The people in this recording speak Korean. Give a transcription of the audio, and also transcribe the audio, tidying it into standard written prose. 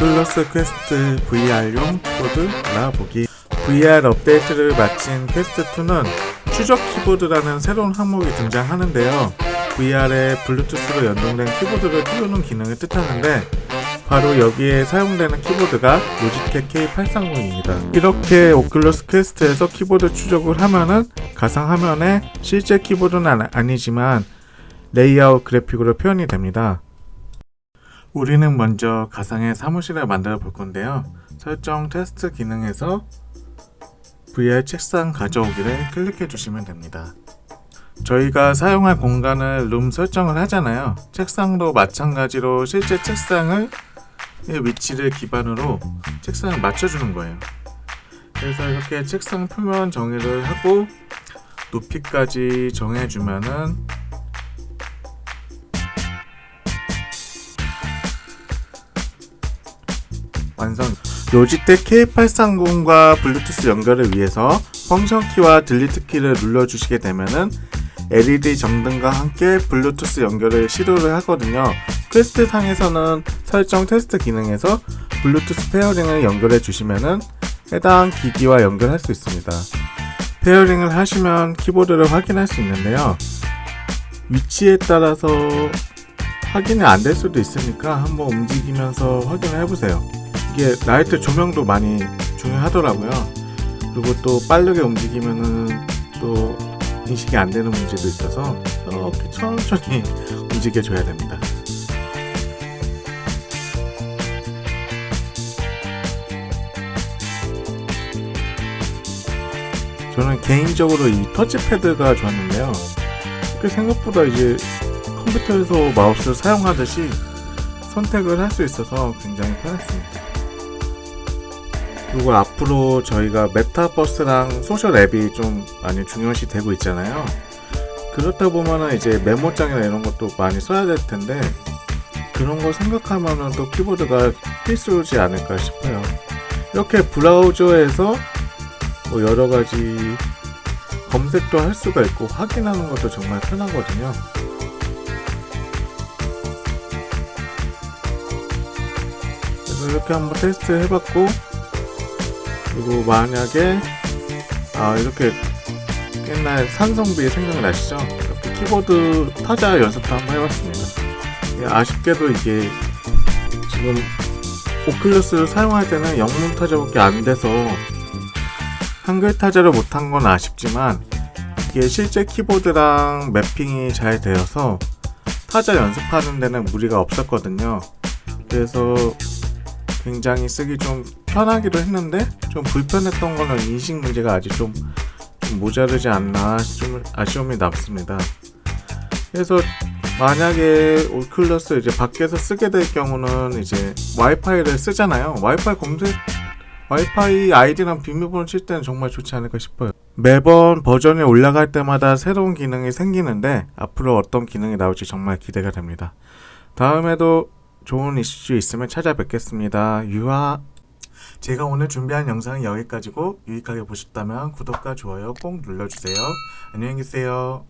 오큘러스 퀘스트 VR용 키보드 알아보기. VR 업데이트를 마친 퀘스트2는 추적 키보드라는 새로운 항목이 등장하는데요. VR에 블루투스로 연동된 키보드를 띄우는 기능을 뜻하는데 바로 여기에 사용되는 키보드가 로지텍 K830입니다. 이렇게 오큘러스 퀘스트에서 키보드 추적을 하면은 가상화면에 실제 키보드는 아니지만 레이아웃 그래픽으로 표현이 됩니다. 우리는 먼저 가상의 사무실을 만들어 볼 건데요. 설정 테스트 기능에서 VR 책상 가져오기를 클릭해 주시면 됩니다. 저희가 사용할 공간을 룸 설정을 하잖아요. 책상도 마찬가지로 실제 책상을 위치를 기반으로 책상을 맞춰주는 거예요. 그래서 이렇게 책상 표면 정의를 하고 높이까지 정해주면은 완성. 로지텍 K830과 블루투스 연결을 위해서 펑션 키와 딜리트 키를 눌러주시게 되면은 LED 정등과 함께 블루투스 연결을 시도를 하거든요. 퀘스트 상에서는 설정 테스트 기능에서 블루투스 페어링을 연결해 주시면은 해당 기기와 연결할 수 있습니다. 페어링을 하시면 키보드를 확인할 수 있는데요. 위치에 따라서 확인이 안 될 수도 있으니까 한번 움직이면서 확인을 해보세요. 이게 라이트 조명도 많이 중요하더라고요. 그리고 또 빠르게 움직이면은 또 인식이 안 되는 문제도 있어서 이렇게 천천히 움직여줘야 됩니다. 저는 개인적으로 이 터치패드가 좋았는데요. 생각보다 이제 컴퓨터에서 마우스를 사용하듯이 선택을 할 수 있어서 굉장히 편했습니다. 그리고 앞으로 저희가 메타버스랑 소셜 앱이 좀 많이 중요시 되고 있잖아요. 그렇다 보면은 이제 메모장이나 이런 것도 많이 써야 될 텐데 그런 거 생각하면은 또 키보드가 필수지 않을까 싶어요. 이렇게 브라우저에서 뭐 여러 가지 검색도 할 수가 있고 확인하는 것도 정말 편하거든요. 그래서 이렇게 한번 테스트 해봤고, 그리고 만약에 이렇게 옛날 산성비 생각나시죠? 이렇게 키보드 타자 연습도 한번 해봤습니다. 아쉽게도 이게 지금 오큘러스를 사용할 때는 영문 타자밖에 안 돼서 한글 타자를 못한 건 아쉽지만 이게 실제 키보드랑 매핑이 잘 되어서 타자 연습하는 데는 무리가 없었거든요. 그래서 굉장히 쓰기 좀 편하기도 했는데 좀 불편했던 거는 인식 문제가 아직 좀 모자르지 않나 좀 아쉬움이 남습니다. 그래서 만약에 오큘러스 이제 밖에서 쓰게 될 경우는 이제 와이파이를 쓰잖아요. 와이파이 아이디랑 비밀번호 칠 때는 정말 좋지 않을까 싶어요. 매번 버전이 올라갈 때마다 새로운 기능이 생기는데 앞으로 어떤 기능이 나올지 정말 기대가 됩니다. 다음에도 좋은 이슈 있으면 찾아뵙겠습니다. 제가 오늘 준비한 영상은 여기까지고 유익하게 보셨다면 구독과 좋아요 꼭 눌러주세요. 안녕히 계세요.